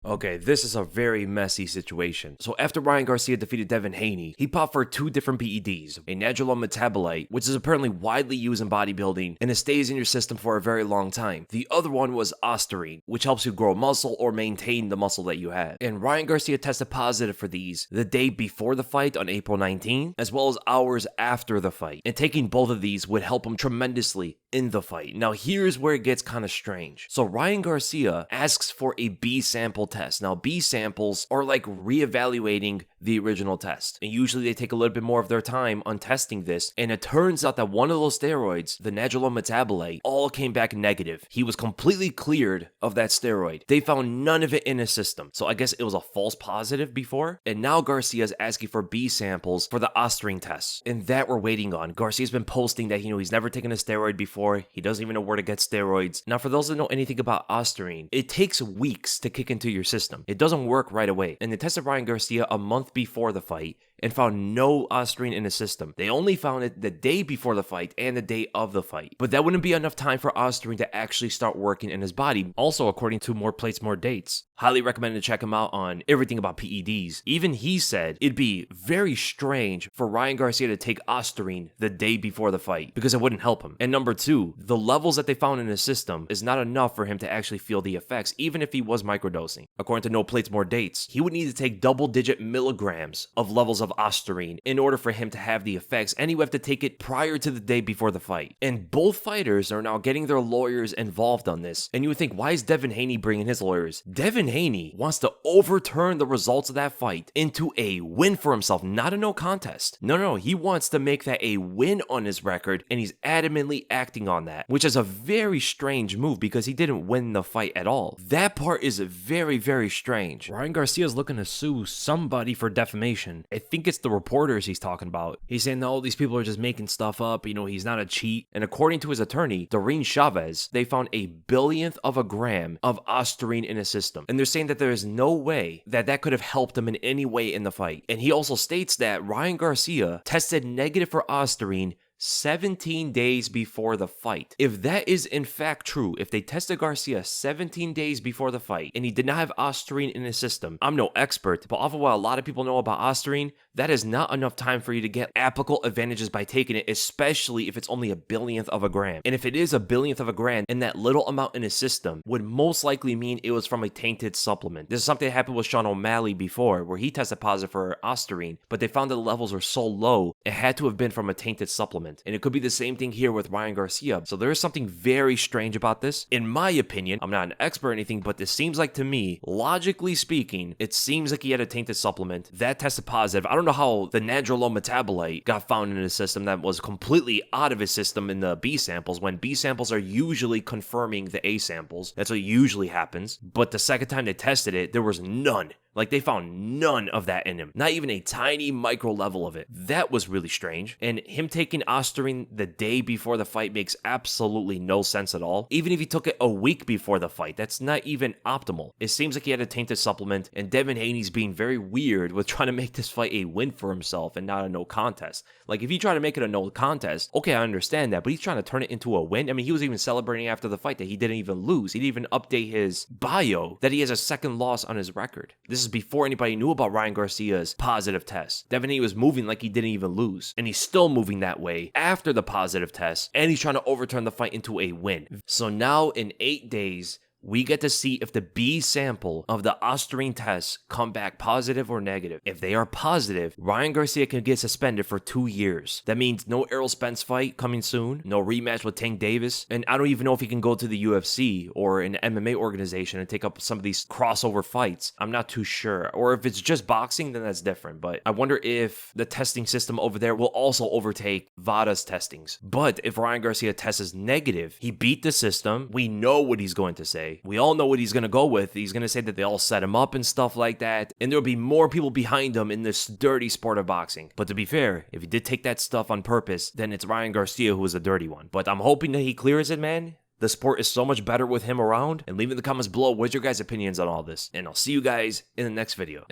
Okay, this is a very messy situation. So after Ryan Garcia defeated Devin Haney, he popped for 2 different PEDs, a natural metabolite, which is apparently widely used in bodybuilding and it stays in your system for a very long time. The other one was Osterine, which helps you grow muscle or maintain the muscle that you have. And Ryan Garcia tested positive for these the day before the fight on April 19, as well as hours after the fight. And taking both of these would help him tremendously in the fight. Now here's where it gets kind of strange. So Ryan Garcia asks for a B sample test. Now B samples are like reevaluating the original test. And usually they take a little bit more of their time on testing this. And it turns out that one of those steroids, the natural metabolite, all came back negative. He was completely cleared of that steroid. They found none of it in his system. So I guess it was a false positive before. And now Garcia's asking for B samples for the Osterine tests. And that we're waiting on. Garcia's been posting that, he's never taken a steroid before. He doesn't even know where to get steroids. Now, for those that know anything about Osterine, it takes weeks to kick into your system. It doesn't work right away. And they tested Ryan Garcia a month before the fight and found no Osterine in his system. They only found it the day before the fight and the day of the fight. But that wouldn't be enough time for Osterine to actually start working in his body. Also, according to More Plates, More Dates, highly recommend to check him out on everything about PEDs. Even he said it'd be very strange for Ryan Garcia to take Osterine the day before the fight because it wouldn't help him. And number 2, the levels that they found in his system is not enough for him to actually feel the effects, even if he was microdosing. According to No Plates, More Dates, he would need to take double-digit milligrams of levels of Osterine in order for him to have the effects, and he would have to take it prior to the day before the fight. And both fighters are now getting their lawyers involved on this. And you would think, why is Devin Haney bringing his lawyers? Devin Haney wants to overturn the results of that fight into a win for himself, not a no contest. No, he wants to make that a win on his record, and he's adamantly acting on that, which is a very strange move because he didn't win the fight at all. That part is very, very strange. Ryan Garcia is looking to sue somebody for defamation. I think it's the reporters he's talking about. He's saying, no, these people are just making stuff up. He's not a cheat. And according to his attorney, Doreen Chavez, they found a billionth of a gram of Osterine in his system. And they're saying that there is no way that could have helped him in any way in the fight. And he also states that Ryan Garcia tested negative for Osterine 17 days before the fight. If that is in fact true, if they tested Garcia 17 days before the fight and he did not have Osterine in his system, I'm no expert, but off of what a lot of people know about Osterine, that is not enough time for you to get applicable advantages by taking it, especially if it's only a billionth of a gram. And if it is a billionth of a gram, and that little amount in his system would most likely mean it was from a tainted supplement. This is something that happened with Sean O'Malley before, where he tested positive for Osterine, but they found that the levels were so low, it had to have been from a tainted supplement. And it could be the same thing here with Ryan Garcia. So there is something very strange about this. In my opinion, I'm not an expert or anything, but this seems like to me, logically speaking, it seems like he had a tainted supplement that tested positive. I don't know how the natural metabolite got found in his system that was completely out of his system in the B samples, when B samples are usually confirming the A samples. That's what usually happens. But the second time they tested it, there was none. Like, they found none of that in him. Not even a tiny micro level of it. That was really strange. And him taking Osterine the day before the fight makes absolutely no sense at all. Even if he took it a week before the fight, that's not even optimal. It seems like he had a tainted supplement, and Devin Haney's being very weird with trying to make this fight a win for himself and not a no contest. Like, if you try to make it a no contest, okay, I understand that, but he's trying to turn it into a win. I mean, he was even celebrating after the fight that he didn't even lose. He didn't even update his bio that he has a second loss on his record. This is before anybody knew about Ryan Garcia's positive test. Devin Haney was moving like he didn't even lose. And he's still moving that way after the positive test. And he's trying to overturn the fight into a win. So now in 8 days, we get to see if the B sample of the Osterine tests come back positive or negative. If they are positive, Ryan Garcia can get suspended for 2 years. That means no Errol Spence fight coming soon, no rematch with Tank Davis, and I don't even know if he can go to the UFC or an MMA organization and take up some of these crossover fights. I'm not too sure. Or if it's just boxing, then that's different. But I wonder if the testing system over there will also overtake VADA's testings. But if Ryan Garcia tests negative, he beat the system. We know what he's going to say. We all know what he's going to go with. He's going to say that they all set him up and stuff like that. And there'll be more people behind him in this dirty sport of boxing. But to be fair, if he did take that stuff on purpose, then it's Ryan Garcia who is a dirty one. But I'm hoping that he clears it, man. The sport is so much better with him around. And leave in the comments below, what's your guys' opinions on all this? And I'll see you guys in the next video.